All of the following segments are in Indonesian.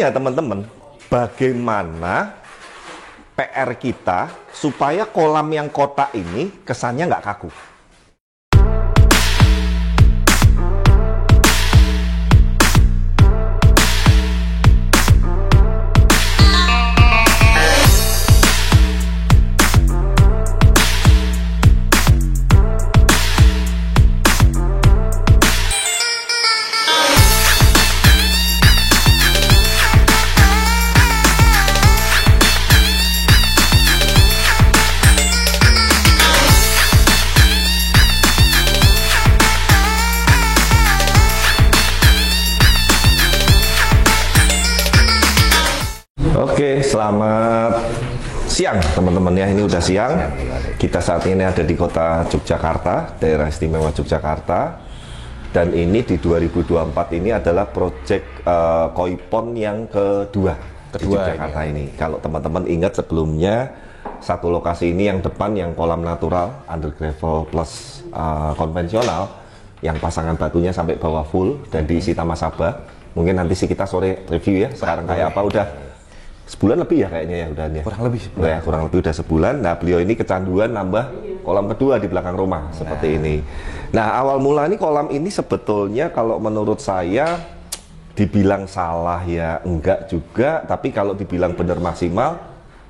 Intinya teman-teman, bagaimana PR kita supaya kolam yang kotak ini kesannya nggak kaku. Oke, selamat siang teman-teman ya. Ini udah siang. Kita saat ini ada di kota Yogyakarta, daerah istimewa Yogyakarta. Dan ini di 2024 ini adalah proyek Koipon yang kedua di Yogyakarta ini. Kalau teman-teman ingat sebelumnya, satu lokasi ini yang depan yang kolam natural, under gravel plus konvensional, yang pasangan batunya sampai bawah full dan diisi taman Sabah. Mungkin nanti sih kita sore review ya, sekarang kayak apa. Udah sebulan lebih ya kayaknya ya udah nih. Kurang lebih sebulan. Ya, kurang lebih udah sebulan. Nah, beliau ini kecanduan nambah kolam kedua di belakang rumah seperti ini. Nah, awal mula ini kolam ini sebetulnya kalau menurut saya dibilang salah ya enggak juga, tapi kalau dibilang benar maksimal,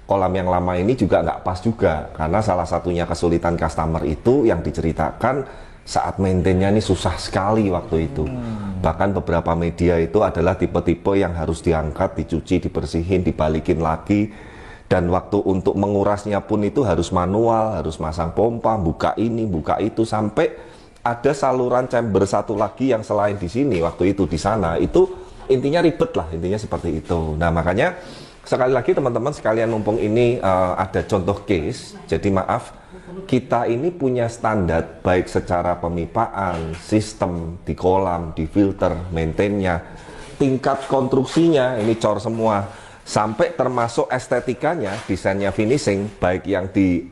kolam yang lama ini juga nggak pas juga, karena salah satunya kesulitan customer itu yang diceritakan saat maintainnya ini susah sekali waktu itu. Bahkan beberapa media itu adalah tipe-tipe yang harus diangkat, dicuci, dibersihin, dibalikin lagi. Dan waktu untuk mengurasnya pun itu harus manual, harus masang pompa, buka ini, buka itu, sampai ada saluran chamber satu lagi yang selain di sini, waktu itu di sana, itu intinya ribet lah, intinya seperti itu. Nah, makanya sekali lagi teman-teman sekalian, mumpung ini ada contoh case, jadi maaf, kita ini punya standar baik secara pemipaan, sistem di kolam, di filter, maintainnya, tingkat konstruksinya, ini cor semua, sampai termasuk estetikanya, desainnya, finishing, baik yang di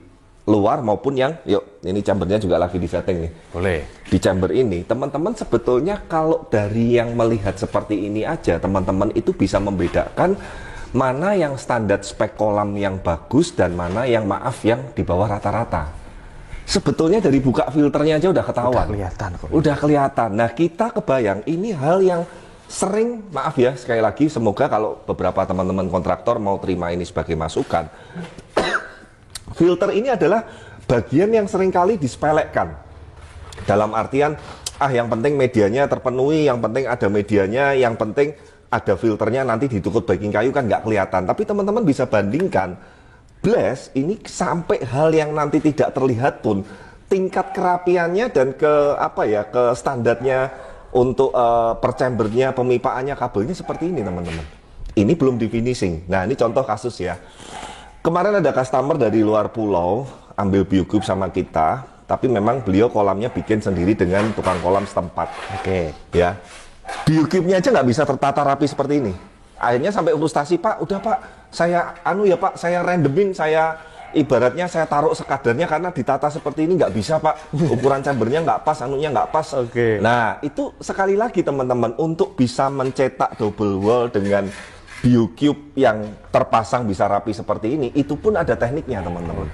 luar maupun yang, yuk ini chambernya juga lagi di setting nih. Boleh. Di chamber ini, teman-teman sebetulnya kalau dari yang melihat seperti ini aja, teman-teman itu bisa membedakan mana yang standar spek kolam yang bagus dan mana yang maaf yang di bawah rata-rata. Sebetulnya dari buka filternya aja udah ketahuan. Udah kelihatan kok. Udah kelihatan. Nah, kita kebayang ini hal yang sering, maaf ya sekali lagi, semoga kalau beberapa teman-teman kontraktor mau terima ini sebagai masukan. Filter ini adalah bagian yang seringkali disepelekan. Dalam artian, yang penting medianya terpenuhi, yang penting ada medianya, yang penting ada filternya, nanti ditukut backing kayu kan nggak kelihatan. Tapi teman-teman bisa bandingkan, Blast ini sampai hal yang nanti tidak terlihat pun, tingkat kerapiannya dan ke standarnya untuk per chambernya, pemipaannya, kabelnya seperti ini teman-teman. Ini belum di finishing. Nah, ini contoh kasus ya. Kemarin ada customer dari luar pulau ambil biocube sama kita, tapi memang beliau kolamnya bikin sendiri dengan tukang kolam setempat. Oke. Ya. Biocube-nya aja nggak bisa tertata rapi seperti ini. Akhirnya sampai frustasi, Pak, udah Pak, saya saya randomin, saya ibaratnya saya taruh sekadarnya karena ditata seperti ini nggak bisa Pak. Ukuran chambernya nggak pas, anunya nggak pas. Oke. Nah, itu sekali lagi teman-teman, untuk bisa mencetak double wall dengan biocube yang terpasang bisa rapi seperti ini, itu pun ada tekniknya teman-teman.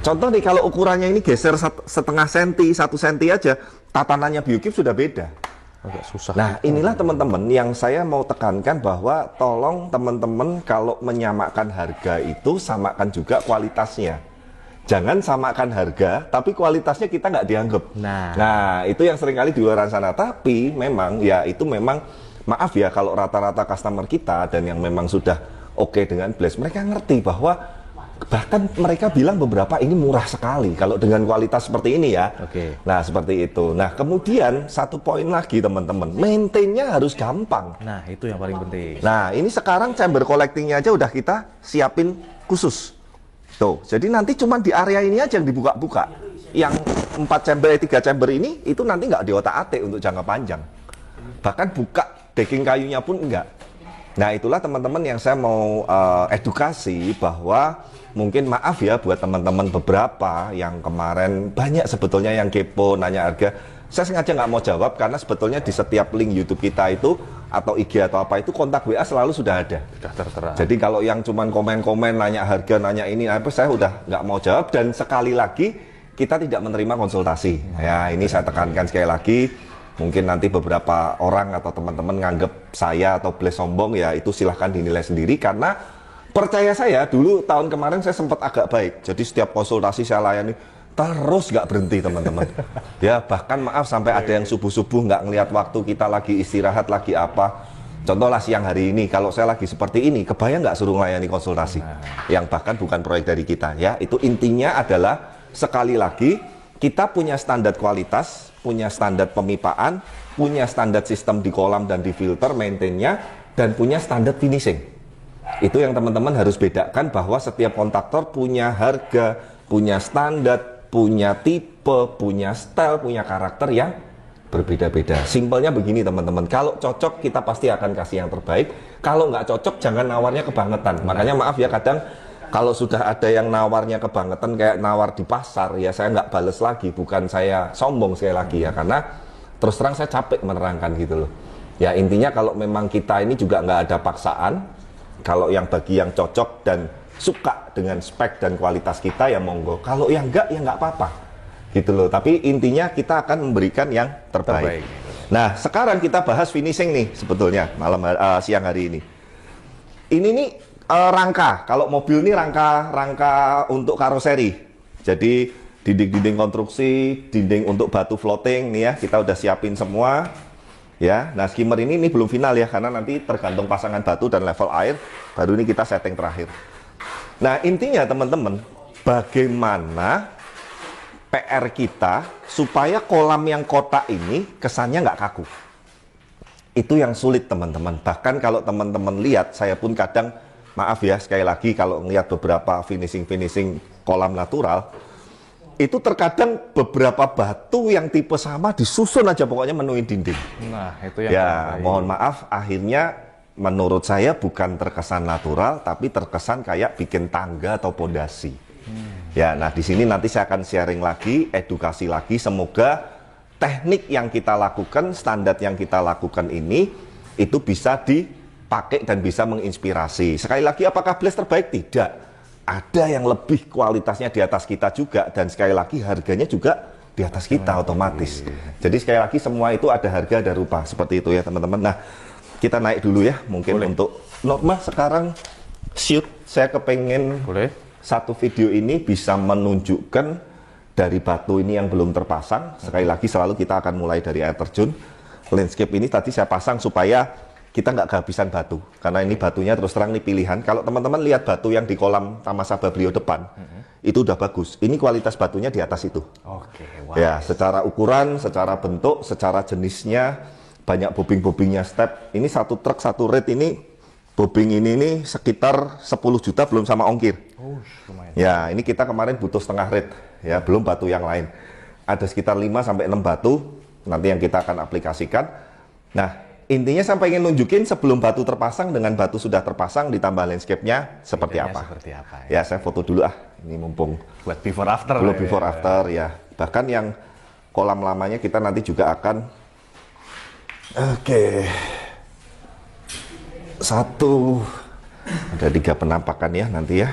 Contoh nih, kalau ukurannya ini geser setengah senti, 1 senti aja, tatanannya biocube sudah beda. Agak susah. Nah, inilah teman-teman yang saya mau tekankan, bahwa tolong teman-teman kalau menyamakan harga itu samakan juga kualitasnya. Jangan samakan harga, tapi kualitasnya kita nggak dianggap. Nah, itu yang seringkali di luar sana. Tapi memang, ya itu memang, maaf ya kalau rata-rata customer kita dan yang memang sudah oke dengan Blast, mereka ngerti bahwa bahkan mereka bilang beberapa ini murah sekali kalau dengan kualitas seperti ini ya. Oke. Nah, seperti itu. Nah, kemudian satu poin lagi teman-teman, maintainnya harus gampang. Nah, itu yang paling penting. Nah, ini sekarang chamber collectingnya aja udah kita siapin khusus. Tuh, jadi nanti cuma di area ini aja yang dibuka-buka. Yang 3 chamber ini itu nanti nggak diotak-atik untuk jangka panjang. Bahkan buka decking kayunya pun enggak. Nah, itulah teman-teman yang saya mau edukasi, bahwa mungkin maaf ya buat teman-teman beberapa yang kemarin banyak sebetulnya yang kepo nanya harga. Saya sengaja nggak mau jawab karena sebetulnya di setiap link YouTube kita itu atau IG atau apa itu kontak WA selalu sudah ada. Sudah tertera. Jadi kalau yang cuman komen-komen, nanya harga, nanya ini, apa saya udah nggak mau jawab. Dan sekali lagi kita tidak menerima konsultasi. Ya ini saya tekankan sekali lagi. Mungkin nanti beberapa orang atau teman-teman nganggep saya atau Blaze sombong, ya itu silahkan dinilai sendiri. Karena percaya saya, dulu tahun kemarin saya sempat agak baik. Jadi setiap konsultasi saya layani terus nggak berhenti teman-teman. Ya bahkan maaf sampai ada yang subuh-subuh nggak ngelihat waktu, kita lagi istirahat lagi apa. Contohlah siang hari ini, kalau saya lagi seperti ini, kebayang nggak suruh melayani konsultasi, yang bahkan bukan proyek dari kita. Ya itu intinya adalah sekali lagi kita punya standar kualitas, punya standar pemipaan, punya standar sistem di kolam dan di filter maintainnya, dan punya standar finishing. Itu yang teman-teman harus bedakan, bahwa setiap kontraktor punya harga, punya standar, punya tipe, punya style, punya karakter yang berbeda-beda. Simpelnya begini teman-teman, kalau cocok kita pasti akan kasih yang terbaik. Kalau nggak cocok jangan nawarnya kebangetan. Makanya maaf ya, kadang kalau sudah ada yang nawarnya kebangetan kayak nawar di pasar, ya saya nggak bales lagi. Bukan saya sombong sekali lagi ya, karena terus terang saya capek menerangkan gitu loh. Ya intinya kalau memang kita ini juga nggak ada paksaan. Kalau yang bagi yang cocok dan suka dengan spek dan kualitas kita, ya monggo. Kalau yang enggak, ya nggak apa-apa gitu loh. Tapi intinya kita akan memberikan yang terbaik. Nah sekarang kita bahas finishing nih sebetulnya siang hari ini. Ini nih rangka, kalau mobil ini rangka untuk karoseri. Jadi dinding-dinding konstruksi, dinding untuk batu floating nih ya, kita udah siapin semua. Ya, nah skimmer ini belum final ya, karena nanti tergantung pasangan batu dan level air, baru ini kita setting terakhir. Nah intinya teman-teman, bagaimana PR kita supaya kolam yang kotak ini kesannya nggak kaku. Itu yang sulit teman-teman. Bahkan kalau teman-teman lihat, saya pun kadang, maaf ya sekali lagi, kalau ngelihat beberapa finishing kolam natural, itu terkadang beberapa batu yang tipe sama disusun aja pokoknya menuin dinding. Nah itu yang ya mohon maaf, akhirnya menurut saya bukan terkesan natural, tapi terkesan kayak bikin tangga atau pondasi. Ya, nah di sini nanti saya akan sharing lagi, edukasi lagi. Semoga teknik yang kita lakukan, standar yang kita lakukan ini, itu bisa dipakai dan bisa menginspirasi. Sekali lagi, apakah Blaze terbaik? Tidak. Ada yang lebih kualitasnya di atas kita juga, dan sekali lagi harganya juga di atas kita otomatis. Jadi sekali lagi semua itu ada harga, ada rupa, seperti itu ya teman-teman. Nah kita naik dulu ya, mungkin untuk Norma sekarang shoot. Saya kepengen satu video ini bisa menunjukkan dari batu ini yang belum terpasang. Sekali lagi selalu kita akan mulai dari air terjun. Landscape ini tadi saya pasang supaya kita nggak kehabisan batu, karena ini batunya terus terang nih pilihan. Kalau teman-teman lihat batu yang di kolam Taman Sabah Beliau depan, itu udah bagus. Ini kualitas batunya di atas itu. Wow. Ya, secara ukuran, secara bentuk, secara jenisnya, banyak bobing-bobingnya step. Ini satu truk, satu red ini, bobing ini nih sekitar 10 juta belum sama ongkir. Ya, ini kita kemarin butuh setengah red, ya belum batu yang lain. Ada sekitar 5-6 batu, nanti yang kita akan aplikasikan. Nah, intinya saya pengen nunjukin sebelum batu terpasang dengan batu sudah terpasang ditambah landscape-nya seperti apa. Ya, saya foto dulu ini mumpung buat before after. Belum before after ya. Bahkan yang kolam lamanya kita nanti juga akan ada 3 penampakan ya nanti ya.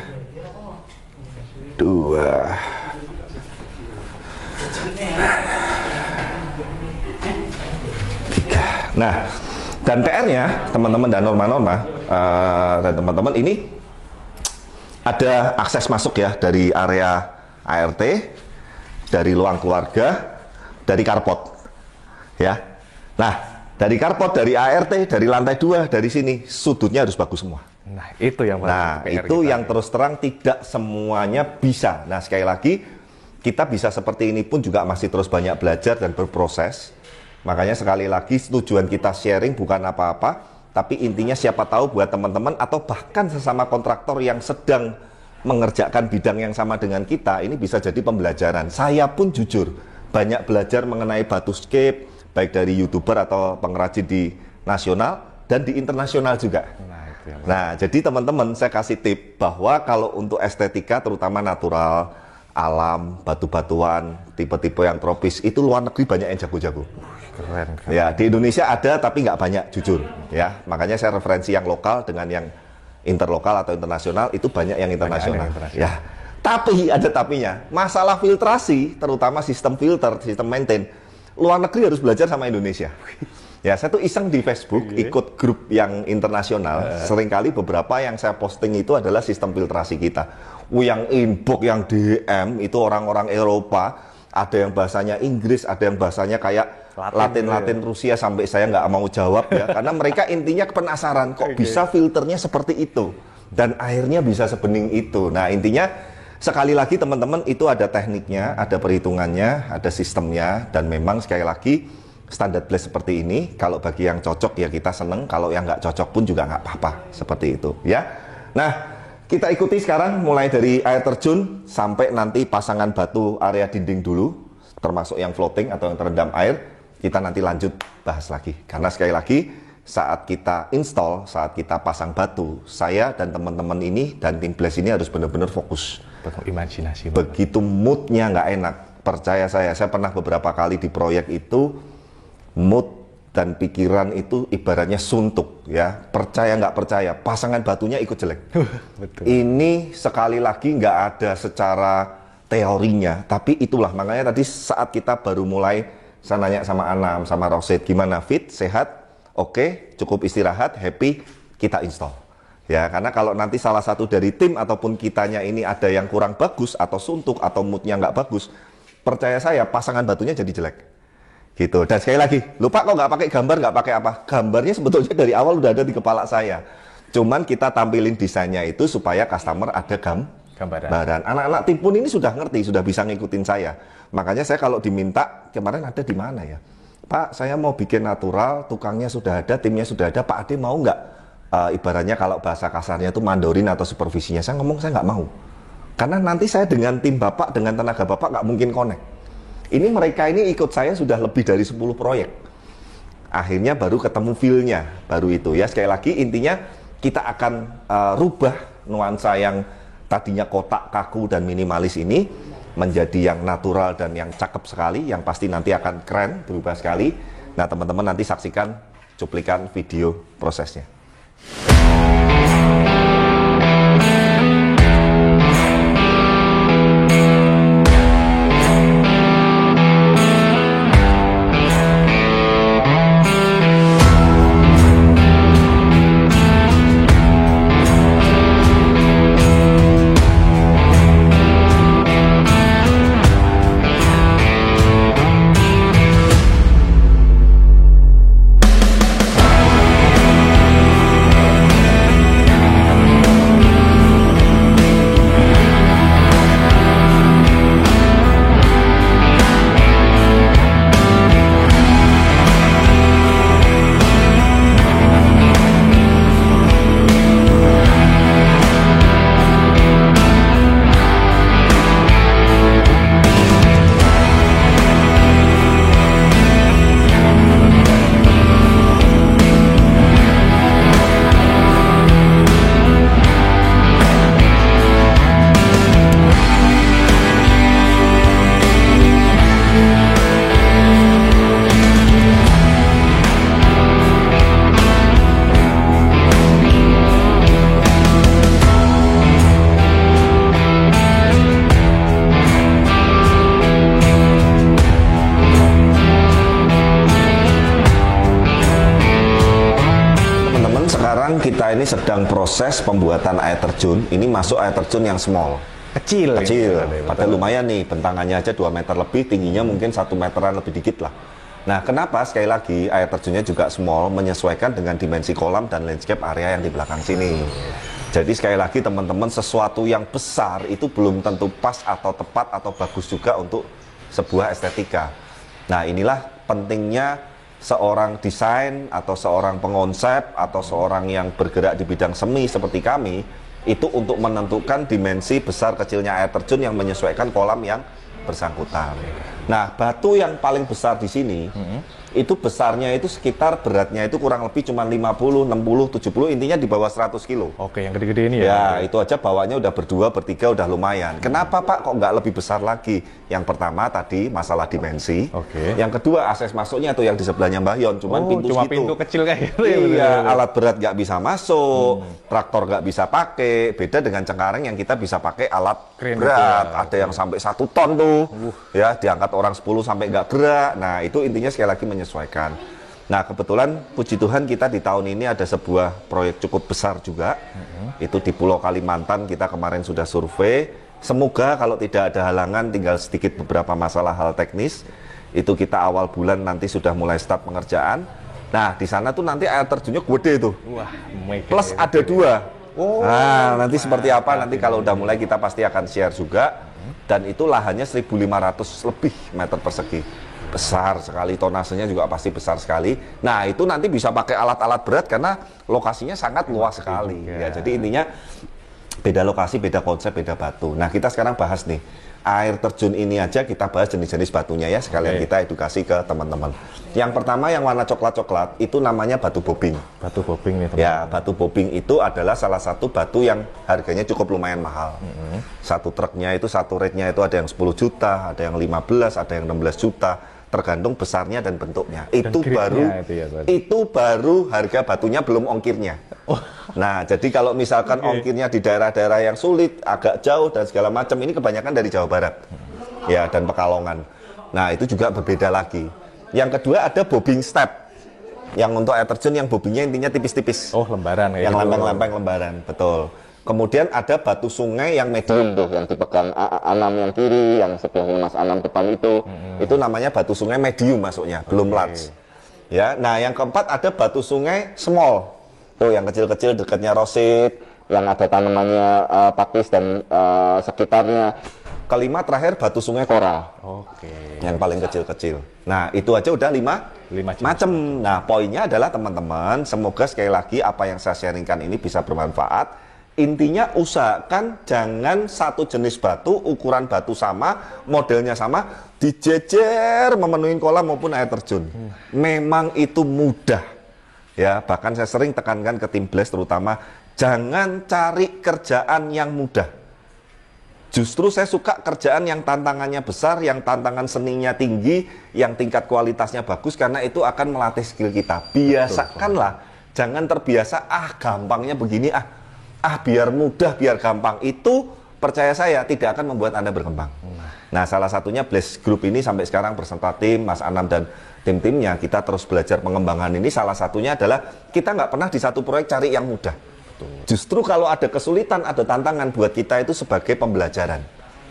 2 3. Nah, dan PR-nya teman-teman dan norma-norma dan teman-teman ini ada akses masuk ya dari area ART, dari ruang keluarga, dari carport ya. Nah dari carport, dari ART, dari lantai 2, dari sini sudutnya harus bagus semua. Nah itu yang yang terus terang tidak semuanya bisa. Nah sekali lagi kita bisa seperti ini pun juga masih terus banyak belajar dan berproses. Makanya sekali lagi tujuan kita sharing bukan apa-apa, tapi intinya siapa tahu buat teman-teman atau bahkan sesama kontraktor yang sedang mengerjakan bidang yang sama dengan kita, ini bisa jadi pembelajaran. Saya pun jujur banyak belajar mengenai batuscape, baik dari YouTuber atau pengrajin di nasional dan di internasional juga. Nah jadi teman-teman saya kasih tip bahwa kalau untuk estetika terutama natural, alam, batu-batuan, tipe-tipe yang tropis, itu luar negeri banyak yang jago-jago. Keren. Ya, di Indonesia ada tapi nggak banyak, jujur. Ya, makanya saya referensi yang lokal dengan yang interlokal atau internasional, itu banyak yang internasional. Ya, tapi ada tapinya. Masalah filtrasi, terutama sistem filter, sistem maintain, luar negeri harus belajar sama Indonesia. Ya, saya tuh iseng di Facebook, ikut grup yang internasional. Seringkali beberapa yang saya posting itu adalah sistem filtrasi kita. Yang inbox, yang DM itu orang-orang Eropa. Ada yang bahasanya Inggris, ada yang bahasanya kayak Latin Rusia, sampai saya nggak mau jawab ya. Karena mereka intinya penasaran, kok bisa filternya seperti itu. Dan airnya bisa sebening itu. Nah, intinya sekali lagi teman-teman, itu ada tekniknya, ada perhitungannya, ada sistemnya. Dan memang sekali lagi standar blast seperti ini, kalau bagi yang cocok ya kita seneng, kalau yang nggak cocok pun juga nggak apa-apa, seperti itu ya. Nah, kita ikuti sekarang mulai dari air terjun sampai nanti pasangan batu area dinding dulu, termasuk yang floating atau yang terendam air. Kita nanti lanjut bahas lagi, karena sekali lagi saat kita install, saat kita pasang batu, saya dan teman-teman ini dan tim blast ini harus benar-benar fokus. Penuh imajinasi. Begitu moodnya nggak enak, percaya saya pernah beberapa kali di proyek itu, mood dan pikiran itu ibaratnya suntuk ya. Percaya nggak percaya, pasangan batunya ikut jelek. Betul. Ini sekali lagi nggak ada secara teorinya, tapi itulah makanya tadi saat kita baru mulai, saya nanya sama Anam, sama Rosid, gimana, fit, sehat, oke, cukup istirahat, happy, kita install. Ya, karena kalau nanti salah satu dari tim ataupun kitanya ini ada yang kurang bagus atau suntuk atau moodnya nggak bagus, percaya saya pasangan batunya jadi jelek. Gitu. Dan sekali lagi, lupa kok nggak pakai gambar, nggak pakai apa. Gambarnya sebetulnya dari awal udah ada di kepala saya. Cuman kita tampilin desainnya itu supaya customer ada gambaran. Anak-anak tim pun ini sudah ngerti, sudah bisa ngikutin saya. Makanya saya kalau diminta, kemarin ada di mana ya? Pak, saya mau bikin natural, tukangnya sudah ada, timnya sudah ada, Pak Ade mau nggak? Ibaratnya kalau bahasa kasarnya itu mandorin atau supervisinya. Saya ngomong saya nggak mau. Karena nanti saya dengan tim Bapak, dengan tenaga Bapak nggak mungkin connect. Ini mereka ini ikut saya sudah lebih dari 10 proyek. Akhirnya baru ketemu feel-nya, baru itu ya. Sekali lagi intinya kita akan rubah nuansa yang tadinya kotak, kaku, dan minimalis ini menjadi yang natural dan yang cakep sekali, yang pasti nanti akan keren, berubah sekali. Nah, teman-teman nanti saksikan cuplikan video prosesnya. Kita ini sedang proses pembuatan air terjun. Ini masuk air terjun yang small, kecil. Padahal lumayan nih, bentangannya aja 2 meter lebih, tingginya mungkin 1 meteran lebih dikit lah. Nah, kenapa sekali lagi air terjunnya juga small, menyesuaikan dengan dimensi kolam dan landscape area yang di belakang sini. Jadi sekali lagi teman-teman, sesuatu yang besar itu belum tentu pas atau tepat atau bagus juga untuk sebuah estetika. Nah, inilah pentingnya seorang desain atau seorang pengonsep atau seorang yang bergerak di bidang semi seperti kami, itu untuk menentukan dimensi besar kecilnya air terjun yang menyesuaikan kolam yang bersangkutan. Nah, batu yang paling besar di sini, itu besarnya itu sekitar beratnya itu kurang lebih cuma 50, 60, 70, intinya di bawah 100 kilo. Oke, yang gede-gede ini ya? Ya, itu aja bawanya udah berdua, bertiga udah lumayan. Kenapa Pak kok nggak lebih besar lagi? Yang pertama tadi masalah dimensi. Oke. Yang kedua akses masuknya tuh yang di sebelahnya Mbah Yon, cuman pintu cuma segitu. pintu kecil kayak gitu ya? Iya, alat berat nggak bisa masuk, traktor nggak bisa pakai. Beda dengan Cengkareng yang kita bisa pakai alat Keren berat. juga. Ada yang sampai 1 ton tuh, ya diangkat orang 10 sampai nggak gerak. Nah itu intinya sekali lagi menyesuaikan. Nah kebetulan puji Tuhan kita di tahun ini ada sebuah proyek cukup besar juga. Itu di Pulau Kalimantan kita kemarin sudah survei. Semoga kalau tidak ada halangan, tinggal sedikit beberapa masalah hal teknis, itu kita awal bulan nanti sudah mulai start pengerjaan. Nah di sana tuh nanti air terjunnya gede tuh. Wah, Plus ada 2. Nah nanti seperti apa nanti kalau udah mulai kita pasti akan share juga. Dan itu lahannya 1.500 lebih meter persegi. Besar sekali, tonasenya juga pasti besar sekali. Nah itu nanti bisa pakai alat-alat berat karena lokasinya sangat luas sekali. Ya, jadi intinya beda lokasi, beda konsep, beda batu. Nah kita sekarang bahas nih air terjun ini aja, kita bahas jenis-jenis batunya ya, sekalian kita edukasi ke teman-teman. Yang pertama yang warna coklat-coklat itu namanya batu bobing. Batu bobing nih teman. Ya, batu bobing itu adalah salah satu batu yang harganya cukup lumayan mahal. Satu truknya itu, satu rate-nya itu ada yang 10 juta, ada yang 15, ada yang 16 juta. Tergantung besarnya dan bentuknya. Dan itu baru harga batunya, belum ongkirnya. Nah, jadi kalau misalkan ongkirnya di daerah-daerah yang sulit, agak jauh dan segala macam, ini kebanyakan dari Jawa Barat, ya, dan Pekalongan. Nah, itu juga berbeda lagi. Yang kedua ada bobbing step, yang untuk air terjun yang bobingnya intinya tipis-tipis. Oh, lembaran ya? Yang lempeng-lempeng lembaran, betul. Kemudian ada batu sungai yang medium tuh, yang dipegang Anam yang kiri, yang sebelahnya Mas Anam depan itu namanya batu sungai medium masuknya, belum large. Ya, nah yang keempat ada batu sungai small, tuh yang kecil-kecil dekatnya rosit, yang ada tanamannya pakis dan sekitarnya. Kelima terakhir batu sungai koral, yang paling kecil-kecil. Nah itu aja udah 5 macam. Nah poinnya adalah teman-teman, semoga sekali lagi apa yang saya sharingkan ini bisa bermanfaat. Intinya usahakan jangan satu jenis batu, ukuran batu sama, modelnya sama, dijejer memenuhi kolam maupun air terjun. Memang itu mudah. Ya, bahkan saya sering tekankan ke tim Blast terutama, jangan cari kerjaan yang mudah. Justru saya suka kerjaan yang tantangannya besar, yang tantangan seninya tinggi, yang tingkat kualitasnya bagus, karena itu akan melatih skill kita. Biasakanlah, jangan terbiasa, gampangnya begini, biar mudah, biar gampang. Itu percaya saya tidak akan membuat Anda berkembang. Nah, salah satunya Blast Group ini sampai sekarang beserta tim, Mas Anam dan tim-timnya, kita terus belajar pengembangan ini. Salah satunya adalah kita nggak pernah di satu proyek cari yang mudah. Justru kalau ada kesulitan, ada tantangan buat kita itu sebagai pembelajaran.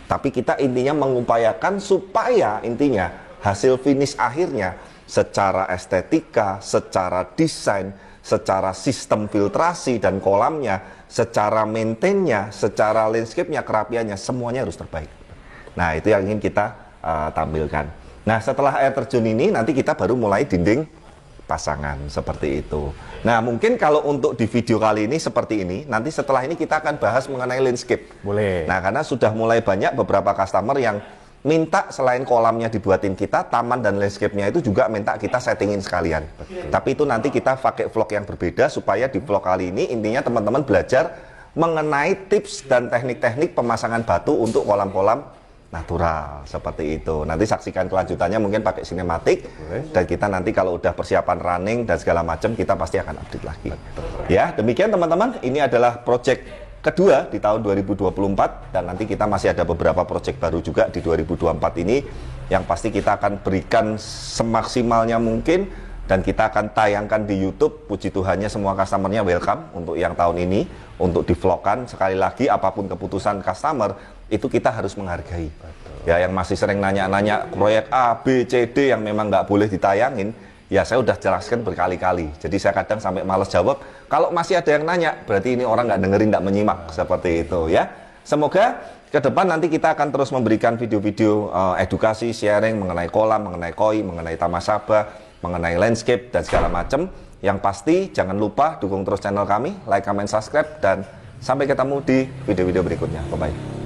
Tapi kita intinya mengupayakan supaya intinya hasil finish akhirnya secara estetika, secara desain, secara sistem filtrasi dan kolamnya, secara maintain-nya, secara landscape-nya, kerapiannya, semuanya harus terbaik. Nah, itu yang ingin kita tampilkan. Nah, setelah air terjun ini, nanti kita baru mulai dinding pasangan, seperti itu. Nah, mungkin kalau untuk di video kali ini seperti ini, nanti setelah ini kita akan bahas mengenai landscape. Boleh. Nah, karena sudah mulai banyak beberapa customer yang minta selain kolamnya dibuatin kita, taman dan landscape-nya itu juga minta kita settingin sekalian. Tapi itu nanti kita pakai vlog yang berbeda, supaya di vlog kali ini intinya teman-teman belajar mengenai tips dan teknik-teknik pemasangan batu untuk kolam-kolam natural, seperti itu. Nanti saksikan kelanjutannya mungkin pakai sinematik, dan kita nanti kalau udah persiapan running dan segala macam, kita pasti akan update lagi. Ya, demikian teman-teman, ini adalah project kedua di tahun 2024, dan nanti kita masih ada beberapa proyek baru juga di 2024 ini yang pasti kita akan berikan semaksimalnya mungkin, dan kita akan tayangkan di YouTube. Puji Tuhannya semua customernya welcome untuk yang tahun ini, untuk di-vlogkan. Sekali lagi apapun keputusan customer itu kita harus menghargai. Ya, yang masih sering nanya-nanya proyek A, B, C, D yang memang nggak boleh ditayangin, ya saya udah jelaskan berkali-kali. Jadi saya kadang sampai males jawab. Kalau masih ada yang nanya, berarti ini orang nggak dengerin, nggak menyimak, seperti itu ya. Semoga ke depan nanti kita akan terus memberikan video-video edukasi, sharing mengenai kolam, mengenai koi, mengenai Taman Sabah, mengenai landscape dan segala macam. Yang pasti jangan lupa dukung terus channel kami, like, comment, subscribe, dan sampai ketemu di video-video berikutnya. Bye-bye.